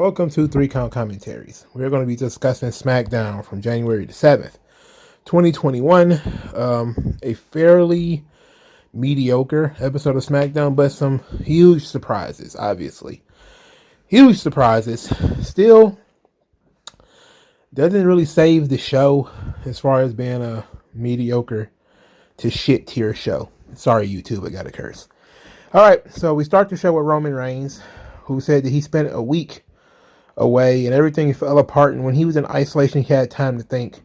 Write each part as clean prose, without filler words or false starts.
Welcome to 3 Count Commentaries. We're going to be discussing Smackdown from January the 7th, 2021. A fairly mediocre episode of Smackdown, but some huge surprises, obviously. Huge surprises. Still, doesn't really save the show as far as being a mediocre to shit tier show. Sorry, YouTube, I got a curse. Alright, so we start the show with Roman Reigns, who said that he spent a week away and everything fell apart, and when he was in isolation he had time to think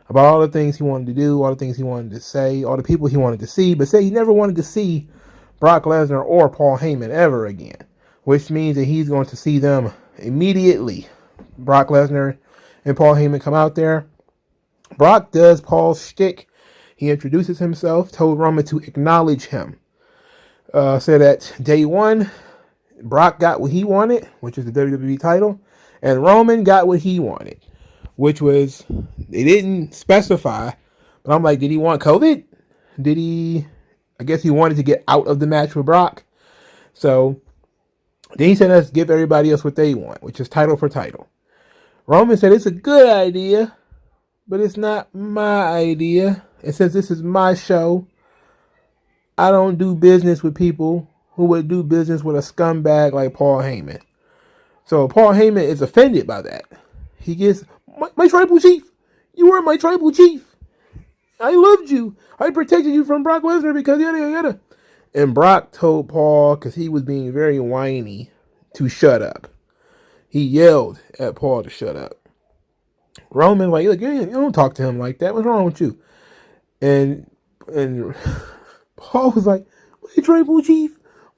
about all the things he wanted to do, all the things he wanted to say, all the people he wanted to see, but said he never wanted to see Brock Lesnar or Paul Heyman ever again, which means that he's going to see them immediately. Brock Lesnar and Paul Heyman come out there. Brock does Paul's shtick. He introduces himself, told Roman to acknowledge him. Said that day one, Brock got what he wanted, which is the WWE title, and Roman got what he wanted, which was, they didn't specify, but I'm like, did he want COVID? I guess he wanted to get out of the match with Brock. So then he said, let's give everybody else what they want, which is title for title. Roman said, it's a good idea, but it's not my idea. And since this is my show, I don't do business with people who would do business with a scumbag like Paul Heyman. So Paul Heyman is offended by that. He gets, my tribal chief, you were my tribal chief. I loved you. I protected you from Brock Lesnar because yada yada yada. And Brock told Paul, because he was being very whiny, to shut up. He yelled at Paul to shut up. Roman, like, look, you don't talk to him like that. What's wrong with you? And Paul was like, my tribal chief.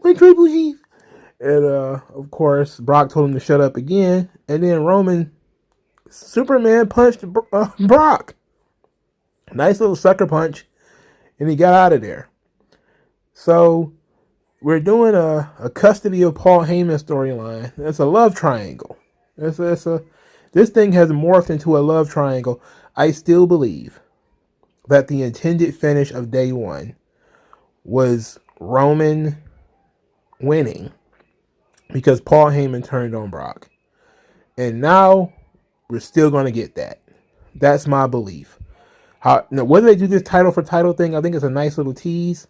My tribal chief. And of course, Brock told him to shut up again. And then Roman, Superman punched Brock. Nice little sucker punch. And he got out of there. So we're doing a custody of Paul Heyman storyline. It's a love triangle. This thing has morphed into a love triangle. I still believe that the intended finish of day one was Roman winning because Paul Heyman turned on Brock. And now we're still going to get that. That's my belief. Now, whether they do this title for title thing, I think it's a nice little tease.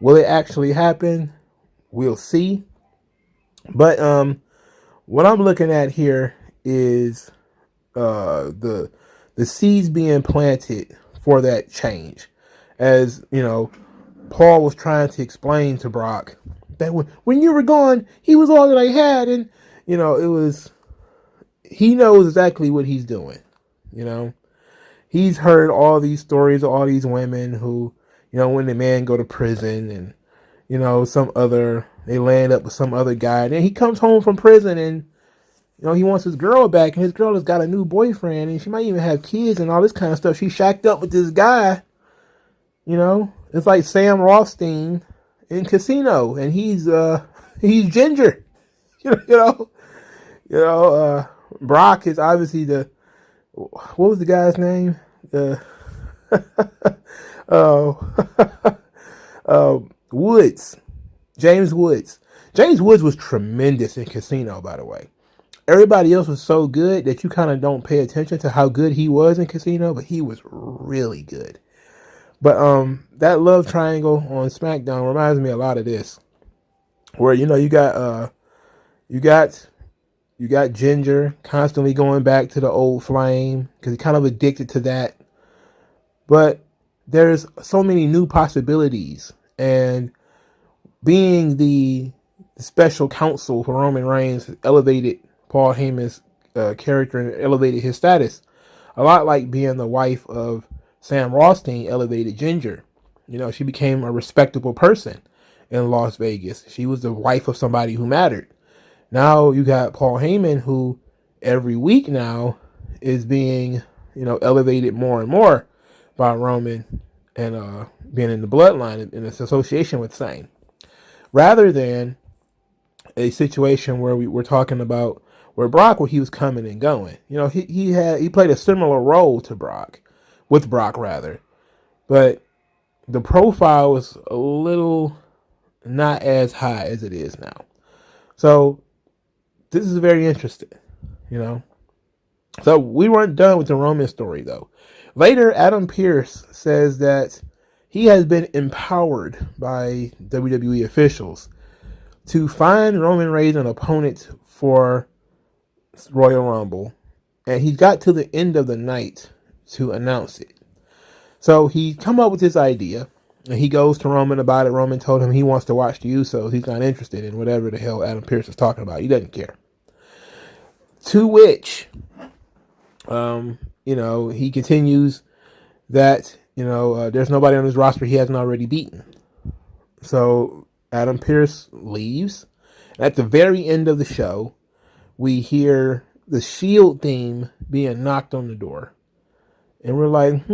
Will it actually happen? We'll see. But what I'm looking at here is the seeds being planted for that change. As, you know, Paul was trying to explain to Brock that when you were gone, he was all that I had. And, you know, he knows exactly what he's doing. You know, he's heard all these stories of all these women who, you know, when the man go to prison and, you know, they land up with some other guy. And then he comes home from prison and, you know, he wants his girl back, and his girl has got a new boyfriend, and she might even have kids and all this kind of stuff. She's shacked up with this guy. You know, it's like Sam Rothstein in Casino, and he's ginger. You know, Brock is obviously what was the guy's name? Woods, James Woods. James Woods was tremendous in Casino, by the way. Everybody else was so good that you kind of don't pay attention to how good he was in Casino, but he was really good. But that love triangle on SmackDown reminds me a lot of this, where, you know, you got Ginger constantly going back to the old flame because he's kind of addicted to that. But there's so many new possibilities, and being the special counsel for Roman Reigns elevated Paul Heyman's character and elevated his status, a lot like being the wife of Sam Rothstein elevated Ginger. You know, she became a respectable person in Las Vegas. She was the wife of somebody who mattered. Now you got Paul Heyman, who every week now is being, you know, elevated more and more by Roman and being in the bloodline in its association with Zane, rather than a situation where we're talking about where Brock, where he was coming and going. You know, he played a similar role to Brock, with Brock rather, but the profile was a little not as high as it is now. So this is very interesting. you know. So we weren't done with the Roman story, though. Later, Adam Pearce says that he has been empowered by WWE officials to find Roman Reigns an opponent for Royal Rumble, and he got to the end of the night to announce it. So he come up with this idea, and he goes to Roman about it. Roman told him he wants to watch the Usos. He's not interested in whatever the hell Adam Pearce is talking about. He doesn't care. To which, he continues that, there's nobody on his roster he hasn't already beaten. So Adam Pearce leaves. And at the very end of the show, we hear the Shield theme being knocked on the door. And we're like,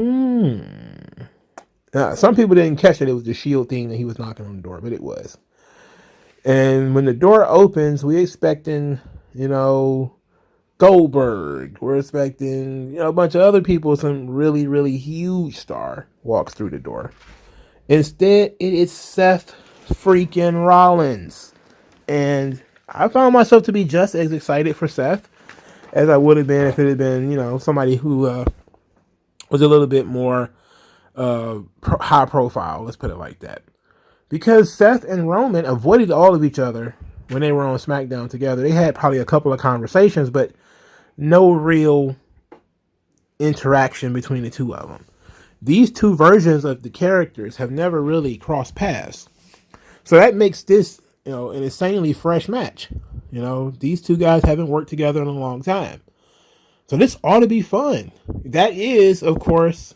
Now, some people didn't catch that it was the Shield theme that he was knocking on the door, but it was. And when the door opens, we're expecting, Goldberg. We're expecting, a bunch of other people. Some really, really huge star walks through the door. Instead, it is Seth freaking Rollins. And I found myself to be just as excited for Seth as I would have been if it had been, somebody who was a little bit more high profile. Let's put it like that. Because Seth and Roman avoided all of each other when they were on SmackDown together. They had probably a couple of conversations, but no real interaction between the two of them. These two versions of the characters have never really crossed paths. So that makes this, an insanely fresh match. These two guys haven't worked together in a long time. So this ought to be fun. That is, of course,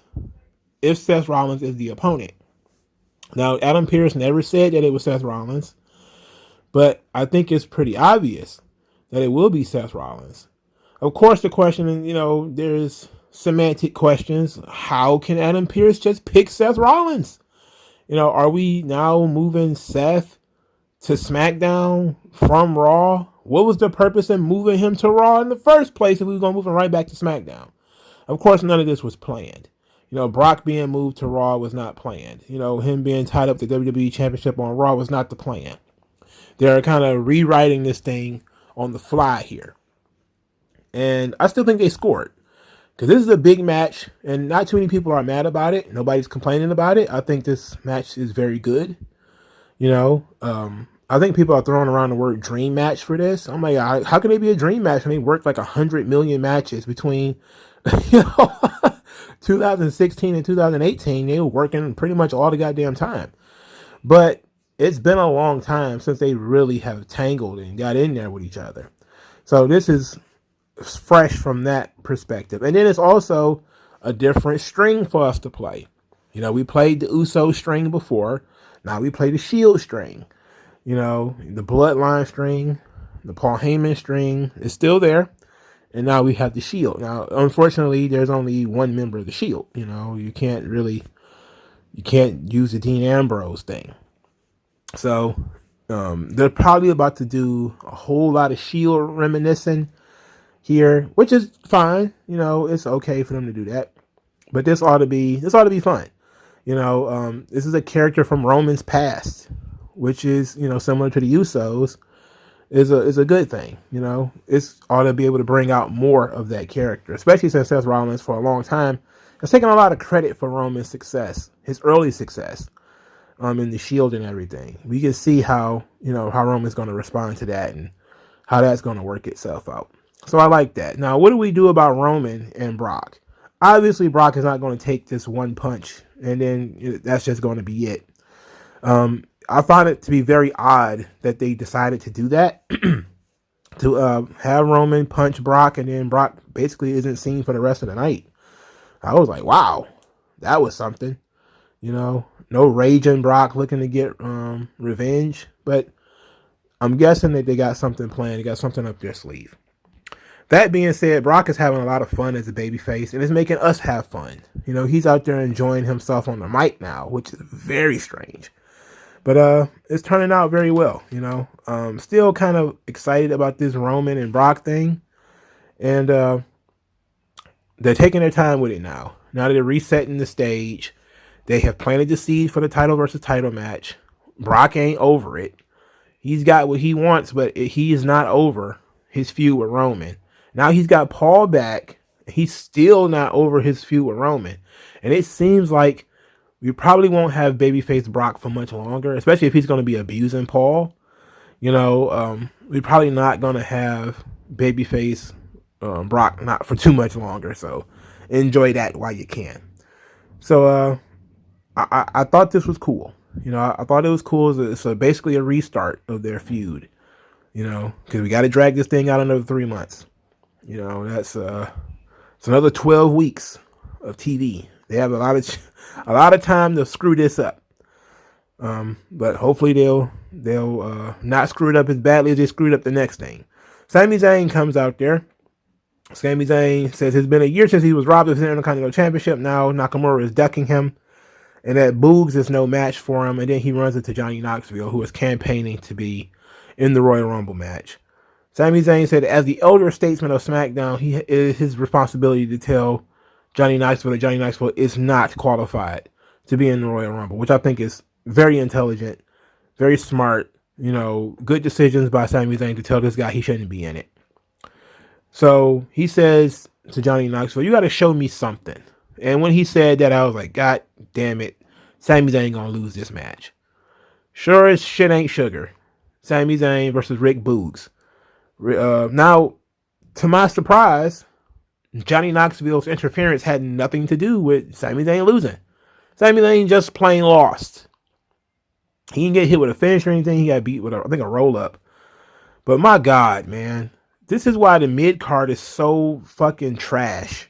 if Seth Rollins is the opponent. Now, Adam Pearce never said that it was Seth Rollins, but I think it's pretty obvious that it will be Seth Rollins. Of course, the question, there's semantic questions. How can Adam Pearce just pick Seth Rollins? Are we now moving Seth to SmackDown from Raw? What was the purpose in moving him to Raw in the first place if we were going to move him right back to SmackDown? Of course, none of this was planned. Brock being moved to Raw was not planned. Him being tied up the WWE Championship on Raw was not the plan. They're kind of rewriting this thing on the fly here. And I still think they scored. Because this is a big match, and not too many people are mad about it. Nobody's complaining about it. I think this match is very good. I think people are throwing around the word dream match for this. I'm like, how can it be a dream match when they worked like 100 million matches between, 2016 and 2018? They were working pretty much all the goddamn time. But it's been a long time since they really have tangled and got in there with each other. So this is fresh from that perspective. And then it's also a different string for us to play. We played the Uso string before. Now we play the Shield string. The Bloodline string, the Paul Heyman string is still there. And now we have the Shield. Now, unfortunately, there's only one member of the Shield. You can't use the Dean Ambrose thing. So they're probably about to do a whole lot of Shield reminiscing here, which is fine. It's okay for them to do that. But this ought to be fun. This is a character from Roman's past, which is, similar to the Usos, is a good thing. It's ought to be able to bring out more of that character, especially since Seth Rollins for a long time has taken a lot of credit for Roman's success, his early success, in the Shield and everything. We can see how Roman's going to respond to that and how that's going to work itself out. So I like that. Now, what do we do about Roman and Brock? Obviously, Brock is not going to take this one punch, and then that's just going to be it. I find it to be very odd that they decided to do that, to have Roman punch Brock, and then Brock basically isn't seen for the rest of the night. I was like, wow, that was something. No raging Brock looking to get revenge, but I'm guessing that they got something planned. They got something up their sleeve. That being said, Brock is having a lot of fun as a babyface, and it's making us have fun. He's out there enjoying himself on the mic now, which is very strange. But it's turning out very well, Still kind of excited about this Roman and Brock thing. And they're taking their time with it now. Now that they're resetting the stage, they have planted the seed for the title versus title match. Brock ain't over it. He's got what he wants, but he is not over his feud with Roman. Now he's got Paul back. He's still not over his feud with Roman. And it seems like we probably won't have babyface Brock for much longer, especially if he's going to be abusing Paul. We're probably not going to have babyface Brock not for too much longer. So enjoy that while you can. So I thought this was cool. I thought it was cool. It's basically a restart of their feud. Because we got to drag this thing out another 3 months. That's it's another 12 weeks of TV. They have a lot of time to screw this up. But hopefully they'll not screw it up as badly as they screwed up the next thing. Sami Zayn comes out there. Sami Zayn says it's been a year since he was robbed of his Intercontinental Championship. Now Nakamura is ducking him, and that Boogs is no match for him. And then he runs into Johnny Knoxville, who is campaigning to be in the Royal Rumble match. Sami Zayn said, as the elder statesman of SmackDown, it is his responsibility to tell Johnny Knoxville that Johnny Knoxville is not qualified to be in the Royal Rumble, which I think is very intelligent, very smart, good decisions by Sami Zayn to tell this guy he shouldn't be in it. So he says to Johnny Knoxville, you got to show me something. And when he said that, I was like, God damn it, Sami Zayn gonna lose this match. Sure as shit ain't sugar. Sami Zayn versus Rick Boogs. Now, to my surprise, Johnny Knoxville's interference had nothing to do with Sami Zayn losing. Sami Zayn just plain lost. He didn't get hit with a finish or anything. He got beat with, a roll-up. But my God, man. This is why the mid-card is so fucking trash.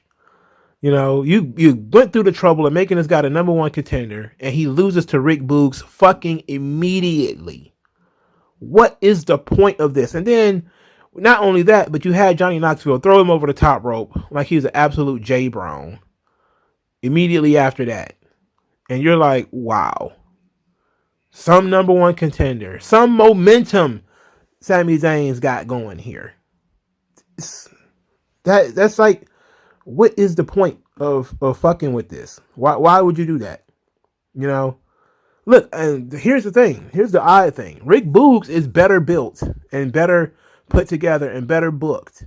You went through the trouble of making this guy the number one contender, and he loses to Rick Boogs fucking immediately. What is the point of this? And then, not only that, but you had Johnny Knoxville throw him over the top rope like he was an absolute J-Brown immediately after that. And you're like, wow. Some number one contender. Some momentum Sami Zayn's got going here. That's like, what is the point of fucking with this? Why would you do that? Look, and here's the thing. Here's the odd thing. Rick Boogs is better built and better put together and better booked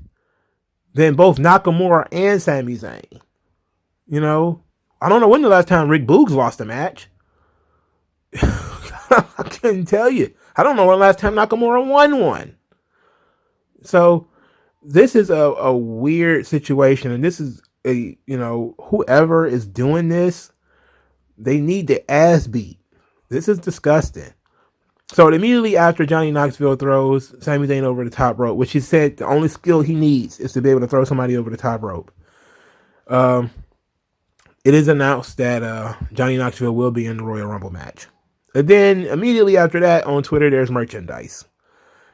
than both Nakamura and Sami Zayn. I don't know when the last time Rick Boogs lost a match. I couldn't tell you. I don't know when the last time Nakamura won one. So this is a weird situation, and this is whoever is doing this, they need their ass beat. This is disgusting. So immediately after Johnny Knoxville throws Sami Zayn over the top rope, which he said the only skill he needs is to be able to throw somebody over the top rope. It is announced that Johnny Knoxville will be in the Royal Rumble match. And then immediately after that, on Twitter, there's merchandise.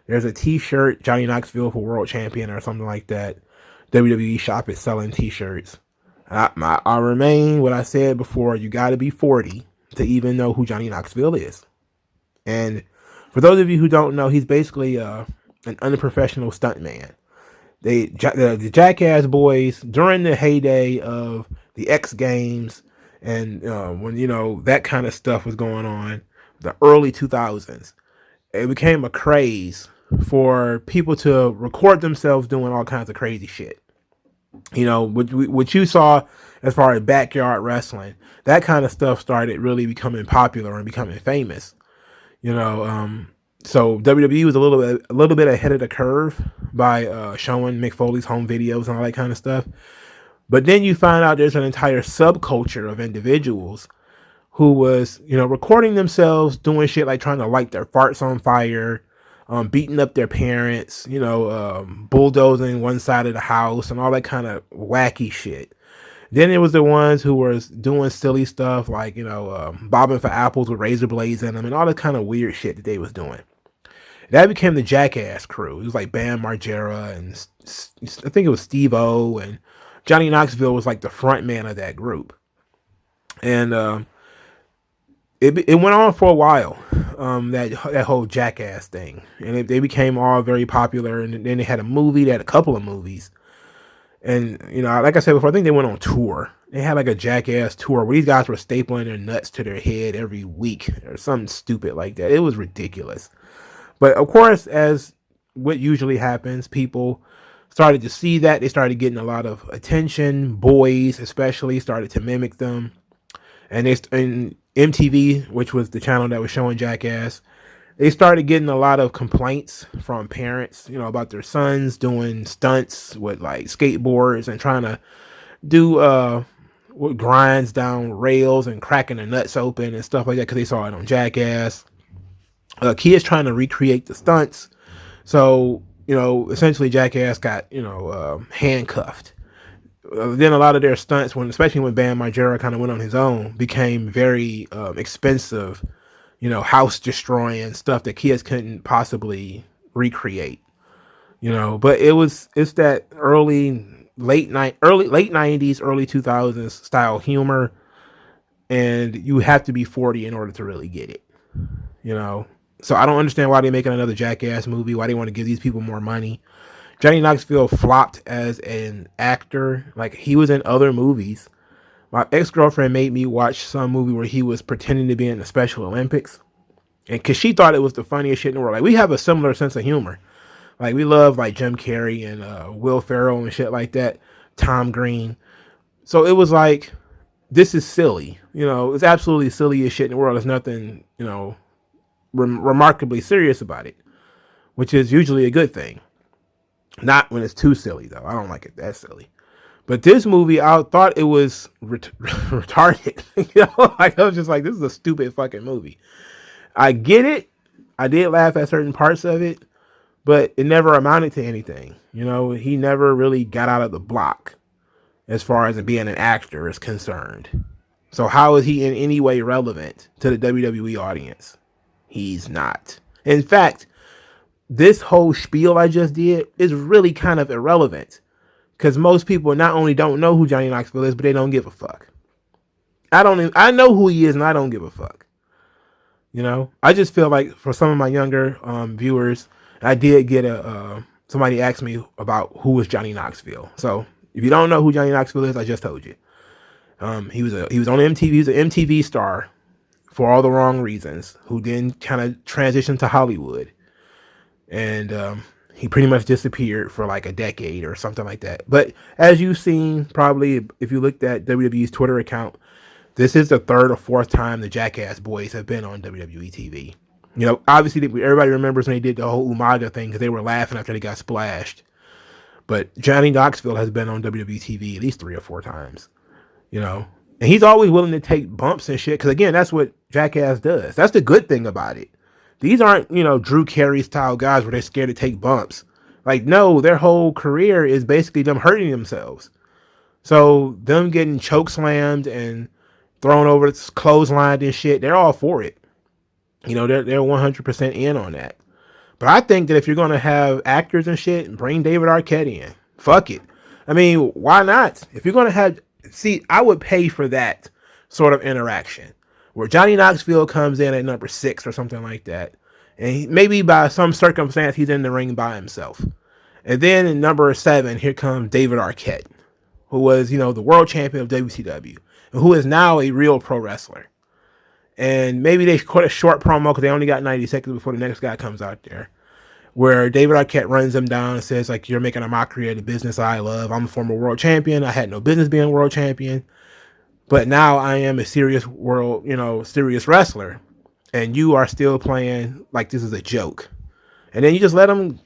There's a t-shirt, Johnny Knoxville for World Champion or something like that. WWE shop is selling t-shirts. I remain what I said before. You got to be 40 to even know who Johnny Knoxville is. And for those of you who don't know, he's basically an unprofessional stuntman. The Jackass Boys, during the heyday of the X Games and when, that kind of stuff was going on, the early 2000s, it became a craze for people to record themselves doing all kinds of crazy shit. What you saw as far as backyard wrestling, that kind of stuff started really becoming popular and becoming famous. So WWE was a little bit ahead of the curve by showing Mick Foley's home videos and all that kind of stuff. But then you find out there's an entire subculture of individuals who was, recording themselves doing shit like trying to light their farts on fire, beating up their parents, bulldozing one side of the house and all that kind of wacky shit. Then there was the ones who were doing silly stuff like, bobbing for apples with razor blades in them and all that kind of weird shit that they was doing. That became the Jackass crew. It was like Bam Margera and I think it was Steve-O, and Johnny Knoxville was like the front man of that group. And it went on for a while, that whole Jackass thing. And they became all very popular. And then they had a movie. They had a couple of movies. And, like I said before, I think they went on tour. They had like a Jackass tour where these guys were stapling their nuts to their head every week or something stupid like that. It was ridiculous. But of course, as what usually happens, people started to see that. They started getting a lot of attention. Boys especially started to mimic them. And MTV, which was the channel that was showing Jackass, they started getting a lot of complaints from parents, about their sons doing stunts with like skateboards and trying to do what grinds down rails and cracking their nuts open and stuff like that because they saw it on Jackass. Kids trying to recreate the stunts. So, essentially Jackass got, handcuffed. Then a lot of their stunts, especially when Bam Margera kind of went on his own, became very expensive, house destroying stuff that kids couldn't possibly recreate. But it's that late 90s, early 2000s style humor, and you have to be 40 in order to really get it. So I don't understand why they're making another Jackass movie, why they want to give these people more money. Johnny Knoxville flopped as an actor. Like, he was in other movies. My ex-girlfriend made me watch some movie where he was pretending to be in the Special Olympics. And because she thought it was the funniest shit in the world. Like, we have a similar sense of humor. Like, we love, like, Jim Carrey and Will Ferrell and shit like that. Tom Green. So it was like, this is silly. It's absolutely silliest shit in the world. There's nothing, remarkably serious about it. Which is usually a good thing. Not when it's too silly, though. I don't like it that silly. But this movie, I thought it was retarded. I was just like, this is a stupid fucking movie. I get it. I did laugh at certain parts of it, but it never amounted to anything. He never really got out of the block as far as being an actor is concerned. So how is he in any way relevant to the WWE audience? He's not. In fact, this whole spiel I just did is really kind of irrelevant because most people not only don't know who Johnny Knoxville is, but they don't give a fuck. I know who he is and I don't give a fuck. I just feel like for some of my younger viewers, I did get somebody asked me about who was Johnny Knoxville. So if you don't know who Johnny Knoxville is, I just told you. He was on MTV. He was an MTV star for all the wrong reasons, who then kind of transitioned to Hollywood. And he pretty much disappeared for like a decade or something like that. But as you've seen, probably if you looked at WWE's Twitter account, this is the third or fourth time the Jackass boys have been on WWE TV. Obviously everybody remembers when they did the whole Umaga thing because they were laughing after they got splashed. But Johnny Knoxville has been on WWE TV at least 3 or 4 times. And he's always willing to take bumps and shit because, again, that's what Jackass does. That's the good thing about it. These aren't, Drew Carey style guys where they're scared to take bumps. Like, no, their whole career is basically them hurting themselves. So them getting choke slammed and thrown over the clothesline and shit, they're all for it. They're 100% in on that. But I think that if you're going to have actors and shit, bring David Arquette in. Fuck it. I mean, why not? If you're going to I would pay for that sort of interaction. Where Johnny Knoxville comes in at number 6 or something like that. And maybe by some circumstance, he's in the ring by himself. And then in number 7, here comes David Arquette, who was, the world champion of WCW, and who is now a real pro wrestler. And maybe they cut a short promo because they only got 90 seconds before the next guy comes out there, where David Arquette runs them down and says, like, you're making a mockery of the business I love. I'm a former world champion. I had no business being world champion. But now I am a serious serious wrestler. And you are still playing like this is a joke. And then you just let them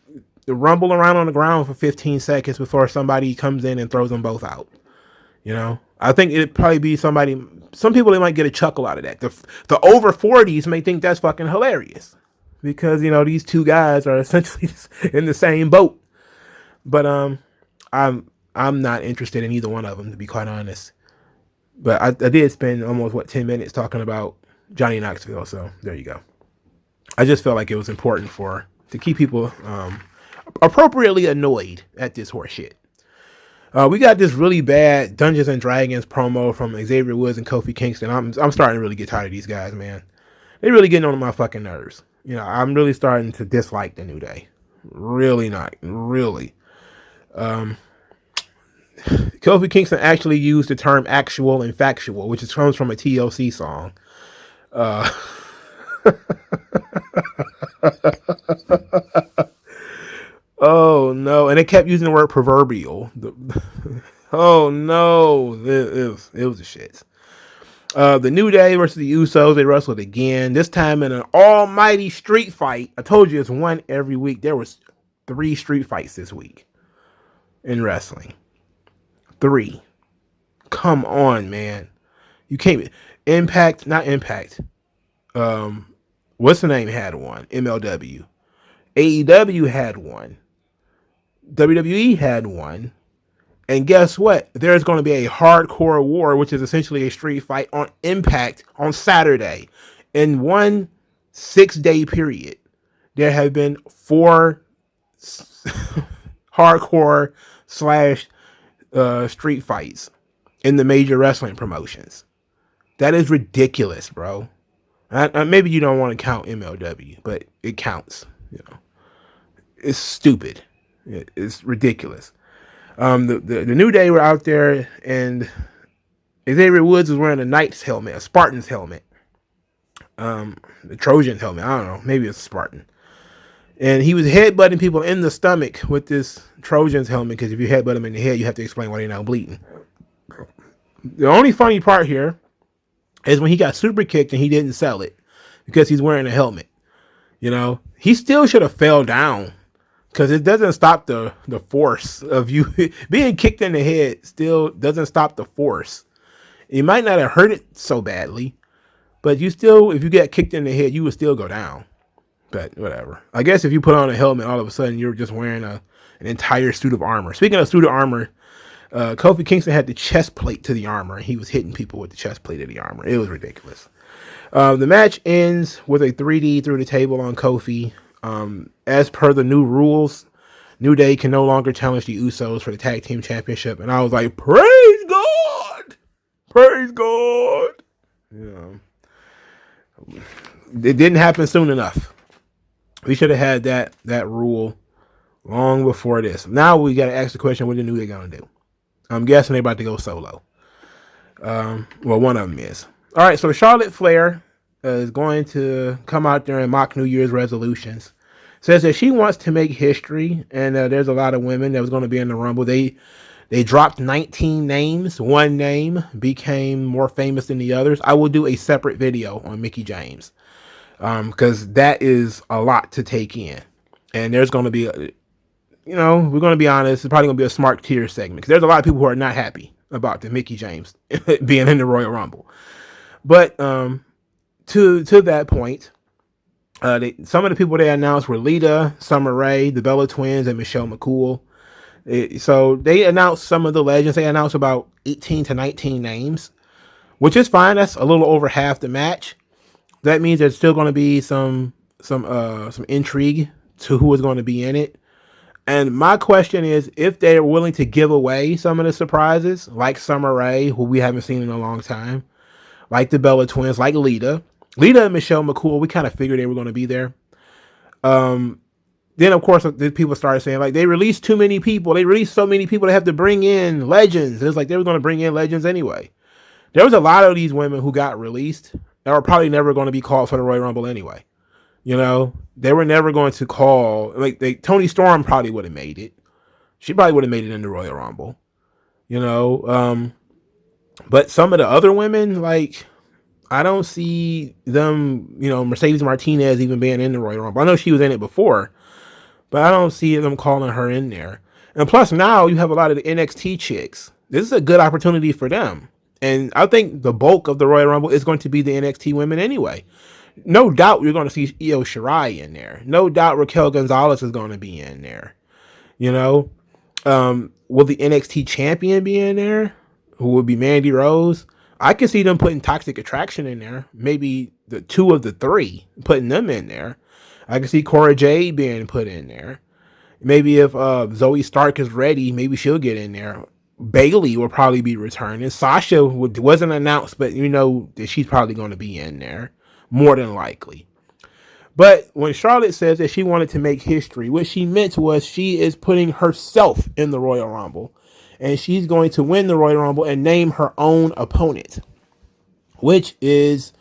rumble around on the ground for 15 seconds before somebody comes in and throws them both out. I think it'd probably be some people, they might get a chuckle out of that. The over 40s may think that's fucking hilarious. Because, these two guys are essentially in the same boat. But I'm not interested in either one of them, to be quite honest. But I did spend almost 10 minutes talking about Johnny Knoxville, so there you go. I just felt like it was important to keep people appropriately annoyed at this horse shit. We got this really bad Dungeons and Dragons promo from Xavier Woods and Kofi Kingston. I'm starting to really get tired of these guys, man. They're really getting on my fucking nerves. I'm really starting to dislike the New Day. Really not. Really. Kofi Kingston actually used the term actual and factual, which comes from a TLC song. Oh no, and they kept using the word proverbial. Oh no, it was a shit. The New Day versus the Usos, they wrestled again. This time in an almighty street fight. I told you it's one every week. There was 3 street fights this week in wrestling. 3. Come on, man. You can't. Impact, not Impact. What's the name had one? MLW. AEW had one. WWE had one. And guess what? There's going to be a hardcore war, which is essentially a street fight on Impact on Saturday. In one 6-day period, there have been 4 hardcore / street fights in the major wrestling promotions. That is ridiculous, bro. Maybe you don't want to count MLW, but it counts. You know, it's stupid. It's ridiculous. The New Day were out there, and Xavier Woods was wearing a Knight's helmet, a Spartan's helmet, the Trojan helmet. I don't know, maybe it's a Spartan. And he was headbutting people in the stomach with this Trojan's helmet, because if you headbutt them in the head, you have to explain why they're now bleeding. The only funny part here is when he got super kicked and he didn't sell it because he's wearing a helmet. You know, he still should have fell down, because it doesn't stop the force of you being kicked in the head. Still doesn't stop the force. You might not have hurt it so badly, but you still, if you get kicked in the head, you would still go down. But whatever. I guess if you put on a helmet, all of a sudden you're just wearing an entire suit of armor. Speaking of suit of armor, Kofi Kingston had the chest plate to the armor, and he was hitting people with the chest plate of the armor. It was ridiculous. The match ends with a 3D through the table on Kofi. As per the new rules, New Day can no longer challenge the Usos for the tag team championship. And I was like, praise God! Praise God! You know, it didn't happen soon enough. We should have had that rule long before this. Now we got to ask the question, what the New Day going to do? I'm guessing they're about to go solo. Well, one of them is. All right, so Charlotte Flair is going to come out there and mock New Year's resolutions. Says that she wants to make history, and there's a lot of women that was going to be in the Rumble. They dropped 19 names. One name became more famous than the others. I will do a separate video on Mickie James, because that is a lot to take in. And there's going to be, we're going to be honest, it's probably going to be a smart tier segment, because there's a lot of people who are not happy about the Mickie James being in the Royal Rumble. But to that point, some of the people they announced were Lita, Summer Rae, the Bella Twins, and Michelle McCool. So they announced some of the legends. They announced about 18 to 19 names, which is fine. That's a little over half the match. That means there's still going to be some intrigue to who is going to be in it. And my question is, if they're willing to give away some of the surprises, like Summer Rae, who we haven't seen in a long time, like the Bella Twins, like Lita and Michelle McCool, we kind of figured they were going to be there. Then, of course, the people started saying, like, they released too many people. They released so many people, they have to bring in legends. It's like they were going to bring in legends anyway. There was a lot of these women who got released that were probably never going to be called for the Royal Rumble anyway. You know, they were never going to call, Toni Storm probably would have made it. She probably would have made it in the Royal Rumble. But some of the other women, I don't see them, Mercedes Martinez even being in the Royal Rumble. I know she was in it before, but I don't see them calling her in there. And plus, now you have a lot of the NXT chicks. This is a good opportunity for them. And I think the bulk of the Royal Rumble is going to be the NXT women anyway. No doubt you're going to see Io Shirai in there. No doubt Raquel Gonzalez is going to be in there. Will the NXT champion be in there? Who would be Mandy Rose? I can see them putting Toxic Attraction in there. Maybe the 2 of the 3, putting them in there. I can see Cora Jade being put in there. Maybe if Zoe Stark is ready, maybe she'll get in there. Bayley will probably be returning. Sasha wasn't announced, but that she's probably going to be in there, more than likely. But when Charlotte says that she wanted to make history, what she meant was she is putting herself in the Royal Rumble. And she's going to win the Royal Rumble and name her own opponent, which is,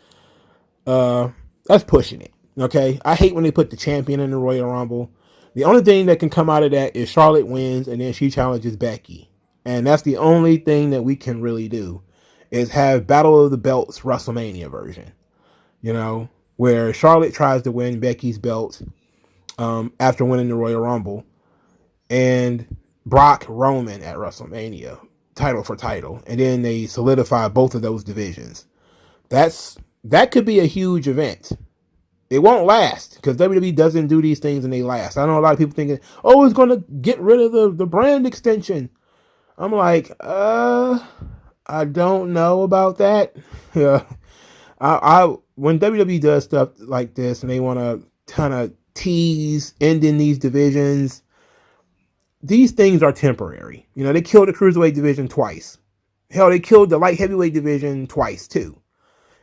that's pushing it. Okay. I hate when they put the champion in the Royal Rumble. The only thing that can come out of that is Charlotte wins and then she challenges Becky. And that's the only thing that we can really do is have Battle of the Belts WrestleMania version. Where Charlotte tries to win Becky's belt after winning the Royal Rumble, and Brock Roman at WrestleMania, title for title, and then they solidify both of those divisions. That could be a huge event. It won't last because WWE doesn't do these things and they last. I know a lot of people thinking, "Oh, it's going to get rid of the brand extension." I'm like, I don't know about that. Yeah, I when WWE does stuff like this and they want to kind of tease ending these divisions, these things are temporary. They killed the cruiserweight division twice. Hell, they killed the light heavyweight division twice too.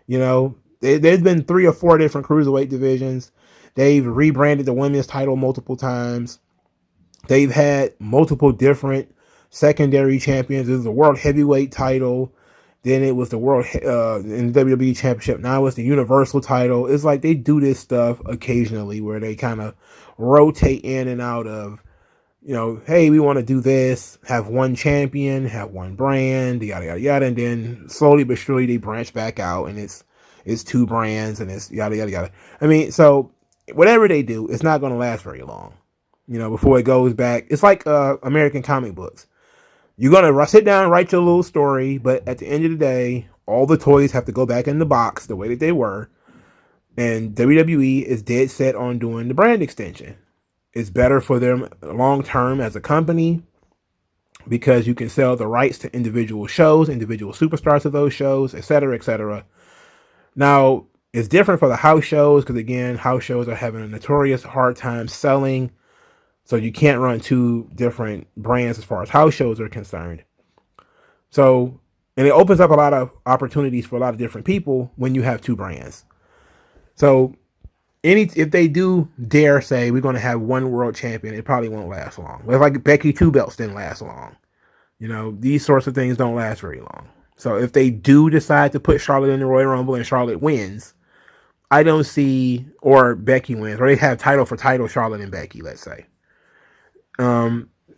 There's been 3 or 4 different cruiserweight divisions. They've rebranded the women's title multiple times. They've had multiple different secondary champions. There's the world heavyweight title. Then it was the world in the WWE Championship. Now it's the Universal title. It's like they do this stuff occasionally where they kind of rotate in and out of, hey, we want to do this, have one champion, have one brand, yada, yada, yada. And then slowly but surely they branch back out and it's 2 brands and it's yada, yada, yada. I mean, so whatever they do, it's not going to last very long, before it goes back. It's like American comic books. You're going to sit down and write your little story, but at the end of the day, all the toys have to go back in the box the way that they were. And WWE is dead set on doing the brand extension. It's better for them long term as a company because you can sell the rights to individual shows, individual superstars of those shows, etc., etc. Now, it's different for the house shows because, again, house shows are having a notorious hard time selling. So you can't run 2 different brands as far as house shows are concerned. So, and it opens up a lot of opportunities for a lot of different people when you have 2 brands. So, if they do dare say we're going to have one world champion, it probably won't last long. It's like Becky 2 belts didn't last long. These sorts of things don't last very long. So if they do decide to put Charlotte in the Royal Rumble and Charlotte wins, I don't see, or Becky wins, or they have title for title Charlotte and Becky, let's say.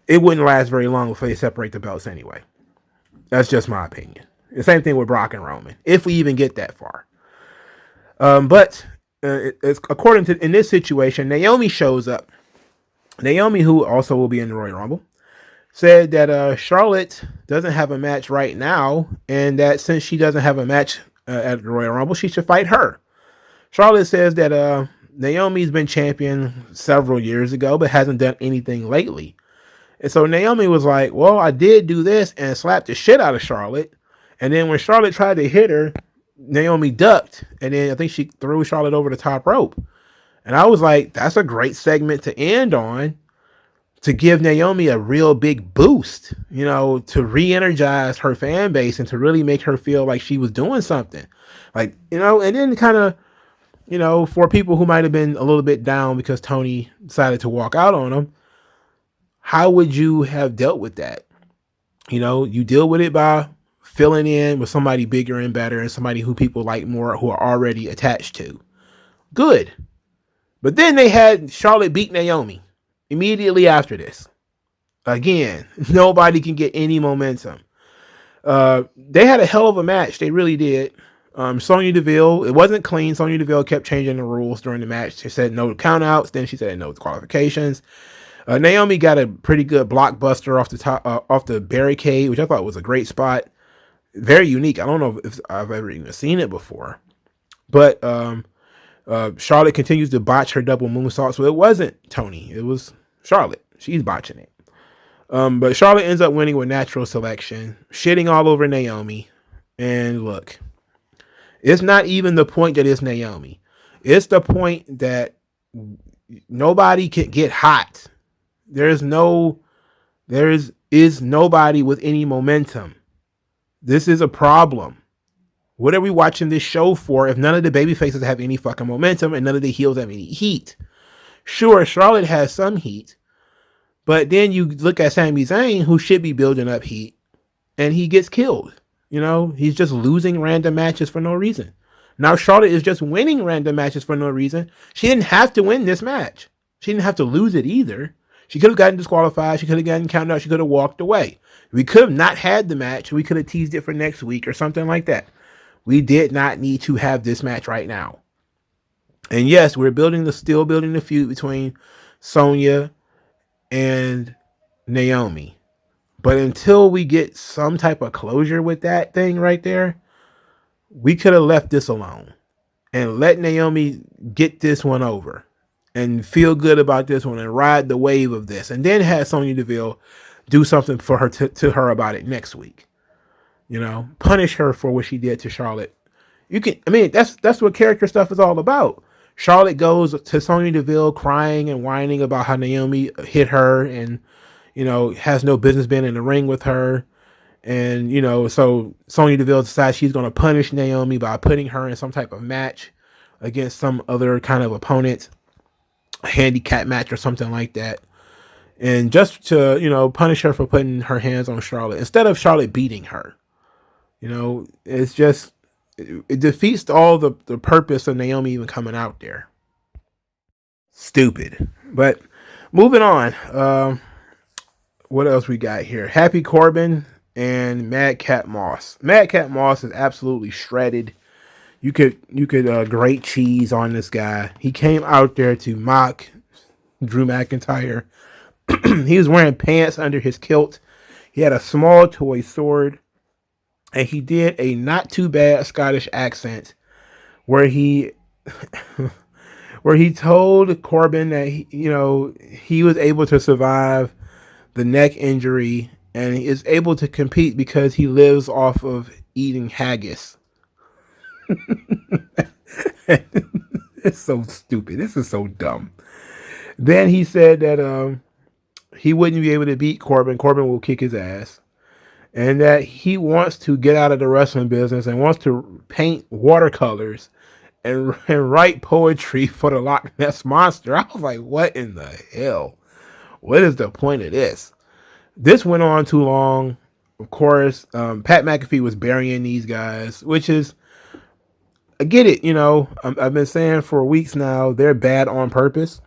It wouldn't last very long before they separate the belts anyway. That's just my opinion. The same thing with Brock and Roman, if we even get that far. But it's according to, in this situation, Naomi shows up. Naomi, who also will be in the Royal Rumble, said that Charlotte doesn't have a match right now, and that since she doesn't have a match at the Royal Rumble, she should fight her. Charlotte says that Naomi's been champion several years ago, but hasn't done anything lately. And so Naomi was like, well, I did do this and slapped the shit out of Charlotte. And then when Charlotte tried to hit her, Naomi ducked. And then I think she threw Charlotte over the top rope. And I was like, that's a great segment to end on, to give Naomi a real big boost, to re-energize her fan base and to really make her feel like she was doing something. Like, and then kind of, for people who might have been a little bit down because Tony decided to walk out on them, how would you have dealt with that? You deal with it by filling in with somebody bigger and better and somebody who people like more, who are already attached to. Good. But then they had Charlotte beat Naomi immediately after this. Again, nobody can get any momentum. They had a hell of a match. They really did. Sonya Deville, it wasn't clean. Sonya Deville kept changing the rules during the match. She said no countouts. Then she said no qualifications. Naomi got a pretty good blockbuster off the top, off the barricade, which I thought was a great spot. Very unique. I don't know if I've ever even seen it before. But Charlotte continues to botch her double moonsault. So it wasn't Tony. It was Charlotte. She's botching it. But Charlotte ends up winning with natural selection, shitting all over Naomi. And look, it's not even the point that it's Naomi. It's the point that nobody can get hot. There is nobody with any momentum. This is a problem. What are we watching this show for if none of the baby faces have any fucking momentum and none of the heels have any heat? Sure, Charlotte has some heat, but then you look at Sami Zayn, who should be building up heat, and he gets killed. He's just losing random matches for no reason. Now Charlotte is just winning random matches for no reason. She didn't have to win this match. She didn't have to lose it either. She could have gotten disqualified. She could have gotten counted out. She could have walked away. We could have not had the match. We could have teased it for next week or something like that. We did not need to have this match right now. And yes, we're still building the feud between Sonya and Naomi. But until we get some type of closure with that thing right there, we could have left this alone and let Naomi get this one over and feel good about this one and ride the wave of this, and then have Sonya Deville do something for her to her about it next week. You know, punish her for what she did to Charlotte. That's what character stuff is all about. Charlotte goes to Sonya Deville crying and whining about how Naomi hit her and, you know, has no business being in the ring with her. And, you know, so Sonya Deville decides she's going to punish Naomi by putting her in some type of match against some other kind of opponent, a handicap match or something like that. And just to, you know, punish her for putting her hands on Charlotte instead of Charlotte beating her. You know, it's just, it defeats all the purpose of Naomi even coming out there. Stupid. But moving on. What else we got here? Happy Corbin and Madcap Moss. Madcap Moss is absolutely shredded. You could grate cheese on this guy. He came out there to mock Drew McIntyre. He was wearing pants under his kilt. He had a small toy sword. And he did a not too bad Scottish accent where he told Corbin that he was able to survive the neck injury and he is able to compete because he lives off of eating haggis. It's so stupid. This is so dumb. Then he said that he wouldn't be able to beat Corbin. Corbin will kick his ass. And that he wants to get out of the wrestling business and wants to paint watercolors and write poetry for the Loch Ness Monster. I was like, what in the hell? What is the point of this? This went on too long. Of course, Pat McAfee was burying these guys, which is, I get it. You know, I've been saying for weeks now, they're bad on purpose.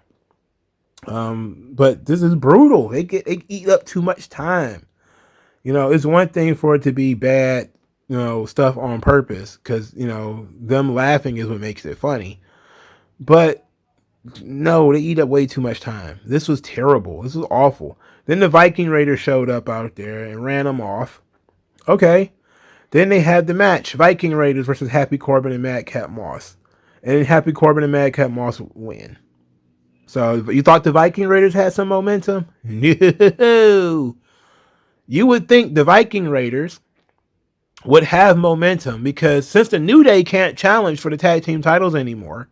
But this is brutal. They eat up too much time. You know, it's one thing for it to be bad, you know, stuff on purpose because, you know, them laughing is what makes it funny. But no, they eat up way too much time. This was terrible. This was awful. Then the Viking Raiders showed up out there and ran them off. Okay. Then they had the match, Viking Raiders versus Happy Corbin and Madcap Moss. And Happy Corbin and Madcap Moss win. So you thought the Viking Raiders had some momentum? No. You would think the Viking Raiders would have momentum because since the New Day can't challenge for the tag team titles anymore,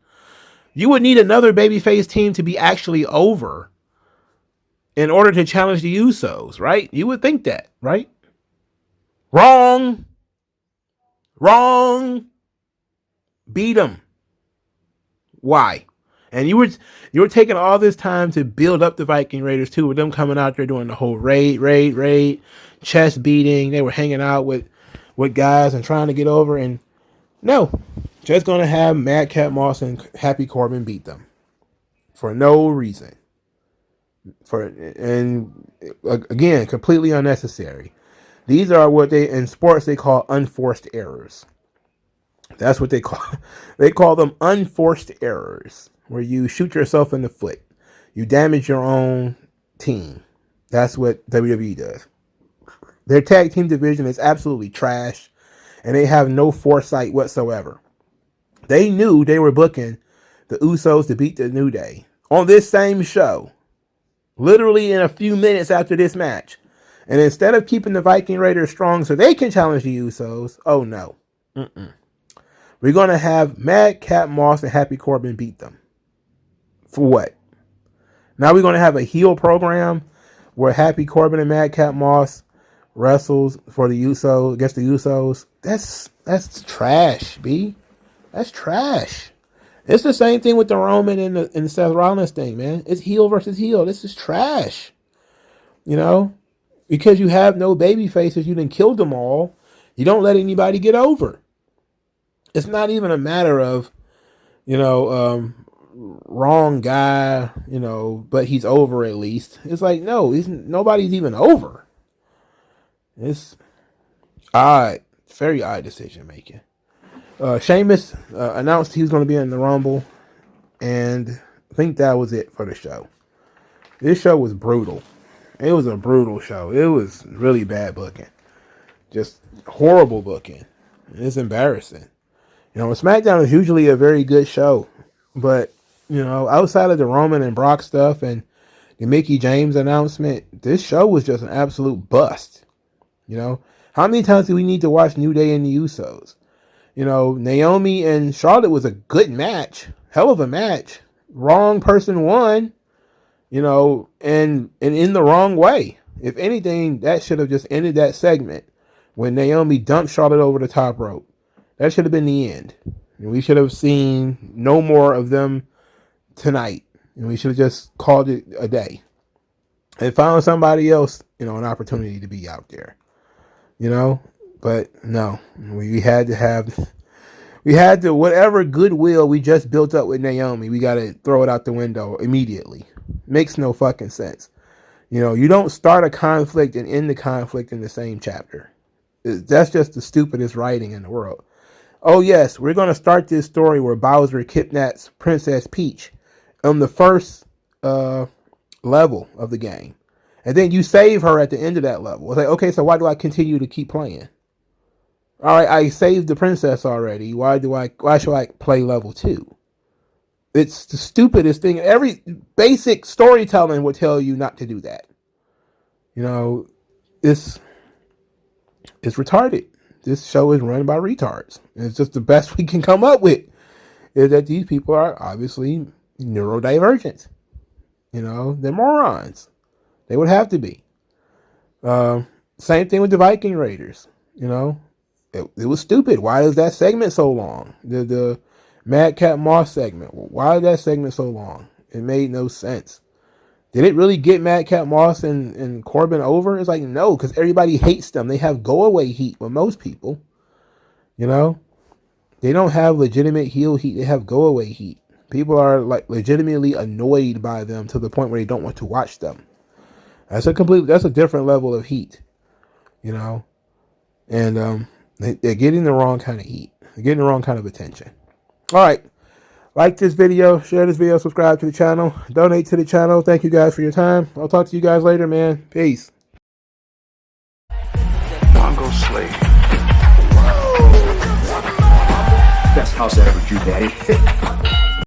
you would need another babyface team to be actually over in order to challenge the Usos, right? You would think that, right? Wrong. Beat them. Why? And you were taking all this time to build up the Viking Raiders too, with them coming out there doing the whole raid, chest beating. They were hanging out with guys and trying to get over. And no, just gonna have Madcap Moss and Happy Corbin beat them for no reason. And again, completely unnecessary. These are what in sports they call unforced errors. That's what they call them, unforced errors, where you shoot yourself in the foot. You damage your own team. That's what WWE does. Their tag team division is absolutely trash, and they have no foresight whatsoever. They knew they were booking the Usos to beat the New Day on this same show, literally in a few minutes after this match. And instead of keeping the Viking Raiders strong so they can challenge the Usos, oh no. We're going to have Madcap Moss and Happy Corbin beat them. For what? Now we're going to have a heel program where Happy Corbin and Madcap Moss wrestles for the Usos, against the Usos. That's trash, B. That's trash. It's the same thing with the Roman and the Seth Rollins thing, man. It's heel versus heel. This is trash. You know? Because you have no baby faces, you done killed them all. You don't let anybody get over. It's not even a matter of, wrong guy, you know, but he's over at least. It's like, no, nobody's even over. It's odd, very odd decision making. Sheamus announced he was going to be in the Rumble, and I think that was it for the show. This show was brutal. It was a brutal show. It was really bad booking. Just horrible booking. It's embarrassing. You know, SmackDown is usually a very good show, but, you know, outside of the Roman and Brock stuff and the Mickie James announcement, this show was just an absolute bust. You know, how many times do we need to watch New Day and the Usos? You know, Naomi and Charlotte was a good match. Hell of a match. Wrong person won, you know, and in the wrong way. If anything, that should have just ended that segment when Naomi dumped Charlotte over the top rope. That should have been the end. And we should have seen no more of them tonight. And we should have just called it a day. And found somebody else, you know, an opportunity to be out there. You know? But no. We had to, whatever goodwill we just built up with Naomi, we got to throw it out the window immediately. Makes no fucking sense. You know, you don't start a conflict and end the conflict in the same chapter. That's just the stupidest writing in the world. Oh, yes, we're going to start this story where Bowser kidnaps Princess Peach on the first level of the game. And then you save her at the end of that level. It's like, okay, so why do I continue to keep playing? All right, I saved the princess already. Why should I play level 2? It's the stupidest thing. Every basic storytelling would tell you not to do that. You know, it's retarded. This show is run by retards. It's just the best we can come up with is that these people are obviously neurodivergent. You know, they're morons. They would have to be. Same thing with the Viking Raiders. You know, it was stupid. Why is that segment so long? The Madcap Moss segment. Why is that segment so long? It made no sense. Did it really get Madcap Moss and Corbin over? It's like, no, because everybody hates them. They have go-away heat with most people. You know? They don't have legitimate heel heat. They have go-away heat. People are like legitimately annoyed by them to the point where they don't want to watch them. That's a different level of heat. You know? And they're getting the wrong kind of heat. They're getting the wrong kind of attention. All right. Like this video, share this video, subscribe to the channel, donate to the channel. Thank you guys for your time. I'll talk to you guys later, man. Peace. MagMongoSlade. Best house I ever drew, daddy.